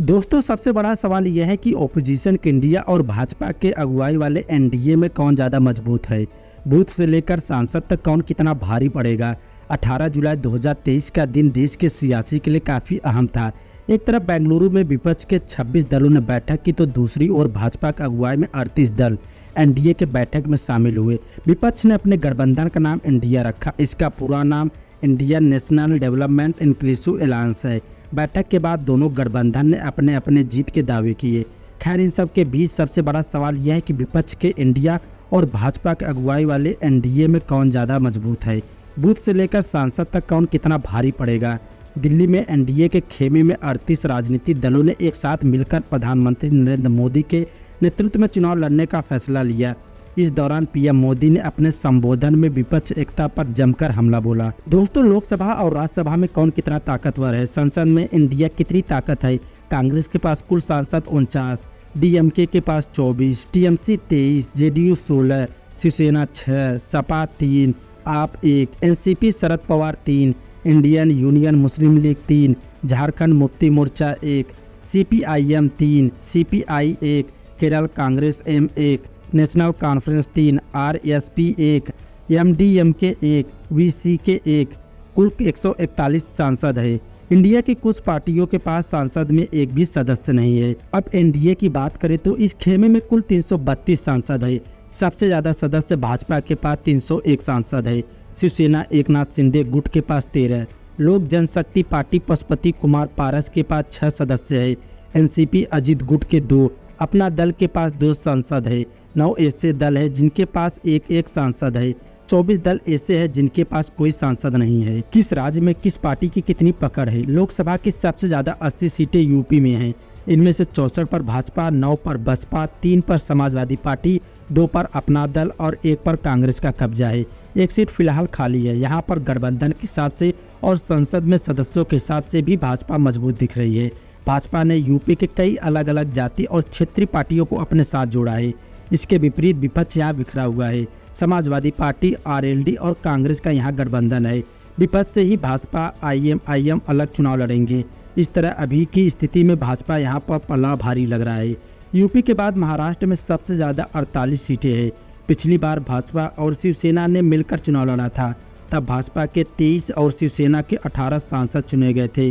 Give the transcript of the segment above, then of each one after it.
दोस्तों, सबसे बड़ा सवाल यह है कि ओपोजिशन के इंडिया और भाजपा के अगुवाई वाले एनडीए में कौन ज़्यादा मजबूत है। बूथ से लेकर सांसद तक कौन कितना भारी पड़ेगा। 18 जुलाई 2023 का दिन देश के सियासी के लिए काफ़ी अहम था। एक तरफ बेंगलुरु में विपक्ष के 26 दलों ने बैठक की तो दूसरी ओर भाजपा की अगुवाई में 38 दल एनडीए के बैठक में शामिल हुए। विपक्ष ने अपने गठबंधन का नाम इंडिया रखा। इसका पूरा नाम Indian national development inclusive alliance है। बैठक के बाद दोनों गठबंधन ने अपने अपने जीत के दावे किए। खैर, इन सब के बीच सबसे बड़ा सवाल यह है कि विपक्ष के इंडिया और भाजपा के अगुवाई वाले एनडीए में कौन ज़्यादा मजबूत है। बूथ से लेकर सांसद तक कौन कितना भारी पड़ेगा। दिल्ली में एनडीए के खेमे में 38 राजनीतिक दलों ने एक साथ मिलकर प्रधानमंत्री नरेंद्र मोदी के नेतृत्व में चुनाव लड़ने का फैसला लिया। इस दौरान पीएम मोदी ने अपने संबोधन में विपक्ष एकता पर जमकर हमला बोला। दोस्तों, लोकसभा और राज्यसभा में कौन कितना ताकतवर है। संसद में इंडिया कितनी ताकत है। कांग्रेस के पास कुल सांसद 49, डीएमके के पास 24, TMC 23, JDU 16, Shiv Sena 6, Sapa 3, AAP 1, NCP Sharad Pawar 3, Indian Union Muslim League 3, Jharkhand Mukti Morcha 1, CPIM 3, CPI 1, Kerala Congress M 1, National Conference 3, RSP 1, MDMK 1, VCK 1। कुल 141 सांसद है। इंडिया की कुछ पार्टियों के पास सांसद में एक भी सदस्य नहीं है। अब एनडीए की बात करें तो इस खेमे में कुल 332 सांसद है। सबसे ज्यादा सदस्य भाजपा के पास 301 सांसद है। शिवसेना एकनाथ शिंदे गुट के पास 13, लोक जनशक्ति पार्टी पशुपति कुमार पारस के पास 6 सदस्य है। एनसीपी अजित गुट के 2, अपना दल के पास 2 सांसद है। 9 ऐसे दल है जिनके पास एक सांसद है। 24 दल ऐसे हैं जिनके पास कोई सांसद नहीं है। किस राज्य में किस पार्टी की कितनी पकड़ है। लोकसभा की सबसे ज्यादा 80 सीटें यूपी में हैं। इनमें से 64 पर भाजपा, 9 पर बसपा, 3 पर समाजवादी पार्टी, 2 पर अपना दल और 1 पर कांग्रेस का कब्जा है। एक सीट फिलहाल खाली है। यहाँ पर गठबंधन के साथ से और संसद में सदस्यों के साथ से भी भाजपा मजबूत दिख रही है। भाजपा ने यूपी के कई अलग अलग जाति और क्षेत्रीय पार्टियों को अपने साथ जोड़ा है। इसके विपरीत विपक्ष यहाँ बिखरा हुआ है। समाजवादी पार्टी, आरएलडी और कांग्रेस का यहाँ गठबंधन है। विपक्ष से ही भाजपा, आईएम अलग चुनाव लड़ेंगे। इस तरह अभी की स्थिति में भाजपा यहाँ पर पलड़ा भारी लग रहा है। यूपी के बाद महाराष्ट्र में सबसे ज़्यादा 48 सीटें हैं। पिछली बार भाजपा और शिवसेना ने मिलकर चुनाव लड़ा था। तब भाजपा के 23 और शिवसेना के 18 सांसद चुने गए थे।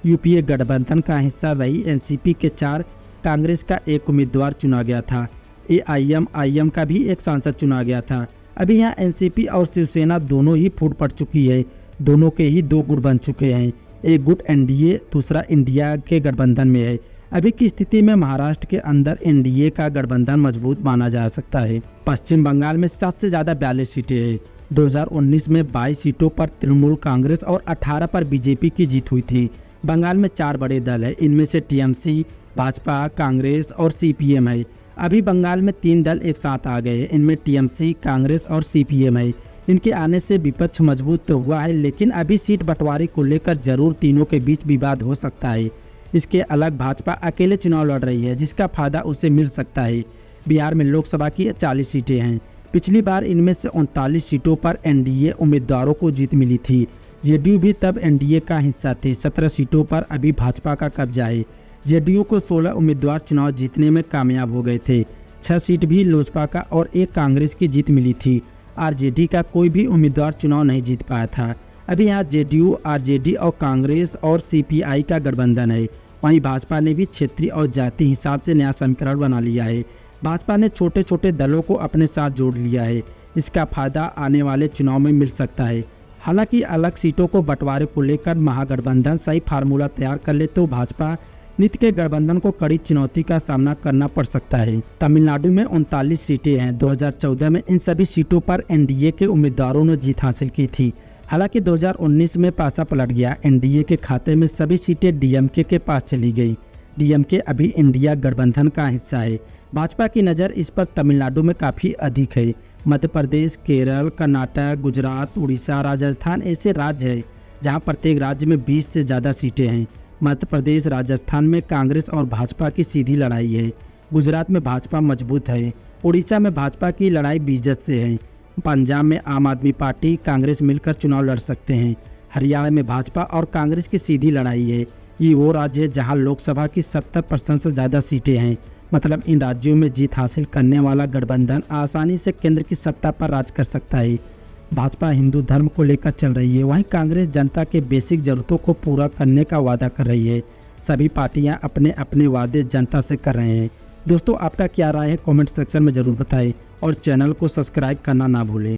यूपीए गठबंधन का हिस्सा रही एनसीपी के 4, कांग्रेस का 1 उम्मीदवार चुना गया था। एआईएम का भी 1 सांसद चुना गया था। अभी यहाँ एनसीपी और शिवसेना दोनों ही फूट पड़ चुकी है। दोनों के ही 2 गुट बन चुके हैं। एक गुट एनडीए, दूसरा इंडिया के गठबंधन में है। अभी की स्थिति में महाराष्ट्र के अंदर एनडीए का गठबंधन मजबूत माना जा सकता है। पश्चिम बंगाल में सबसे ज्यादा 42 सीटें हैं। 2019 में 22 सीटों पर तृणमूल कांग्रेस और 18 पर बीजेपी की जीत हुई थी। बंगाल में 4 बड़े दल है। इनमें से टीएमसी, भाजपा, कांग्रेस और सीपीएम है। अभी बंगाल में 3 दल एक साथ आ गए। इनमें टीएमसी, कांग्रेस और सीपीएम है। इनके आने से विपक्ष मजबूत तो हुआ है, लेकिन अभी सीट बंटवारे को लेकर जरूर तीनों के बीच विवाद हो सकता है। इसके अलग भाजपा अकेले चुनाव लड़ रही है, जिसका फायदा उसे मिल सकता है। बिहार में लोकसभा की 40 सीटें हैं। पिछली बार इनमें से 39 सीटों पर एनडीए उम्मीदवारों को जीत मिली थी। जेडीयू भी तब एनडीए का हिस्सा थे। 17 सीटों पर अभी भाजपा का कब्जा है। जेडीयू को 16 उम्मीदवार चुनाव जीतने में कामयाब हो गए थे। 6 सीट भी लोजपा का और 1 कांग्रेस की जीत मिली थी। आरजेडी का कोई भी उम्मीदवार चुनाव नहीं जीत पाया था। अभी यहाँ जेडीयू, आरजेडी और कांग्रेस और सीपीआई का गठबंधन है। वहीं भाजपा ने भी क्षेत्रीय और जाति हिसाब से नया समीकरण बना लिया है। भाजपा ने छोटे छोटे दलों को अपने साथ जोड़ लिया है। इसका फायदा आने वाले चुनाव में मिल सकता है। हालांकि अलग सीटों को बंटवारे को लेकर महागठबंधन सही फार्मूला तैयार कर ले तो भाजपा नीति के गठबंधन को कड़ी चुनौती का सामना करना पड़ सकता है। तमिलनाडु में 39 सीटें हैं। 2014 में इन सभी सीटों पर एनडीए के उम्मीदवारों ने जीत हासिल की थी। हालांकि 2019 में पासा पलट गया। एनडीए के खाते में सभी सीटें डीएमके के पास चली गई। डीएमके अभी इंडिया गठबंधन का हिस्सा है। भाजपा की नज़र इस पर तमिलनाडु में काफ़ी अधिक है। मध्य प्रदेश, केरल, कर्नाटक, गुजरात, उड़ीसा, राजस्थान ऐसे राज्य है जहां प्रत्येक राज्य में 20 से ज़्यादा सीटें हैं। मध्य प्रदेश, राजस्थान में कांग्रेस और भाजपा की सीधी लड़ाई है। गुजरात में भाजपा मजबूत है। उड़ीसा में भाजपा की लड़ाई बीजेपी से है। पंजाब में आम आदमी पार्टी, कांग्रेस मिलकर चुनाव लड़ सकते हैं। हरियाणा में भाजपा और कांग्रेस की सीधी लड़ाई है। ये वो राज्य है जहां लोकसभा की 70% से ज़्यादा सीटें हैं। मतलब इन राज्यों में जीत हासिल करने वाला गठबंधन आसानी से केंद्र की सत्ता पर राज कर सकता है। भाजपा हिंदू धर्म को लेकर चल रही है, वहीं कांग्रेस जनता के बेसिक जरूरतों को पूरा करने का वादा कर रही है। सभी पार्टियां अपने अपने वादे जनता से कर रहे हैं। दोस्तों, आपका क्या राय है कमेंट सेक्शन में ज़रूर बताएं और चैनल को सब्सक्राइब करना ना भूलें।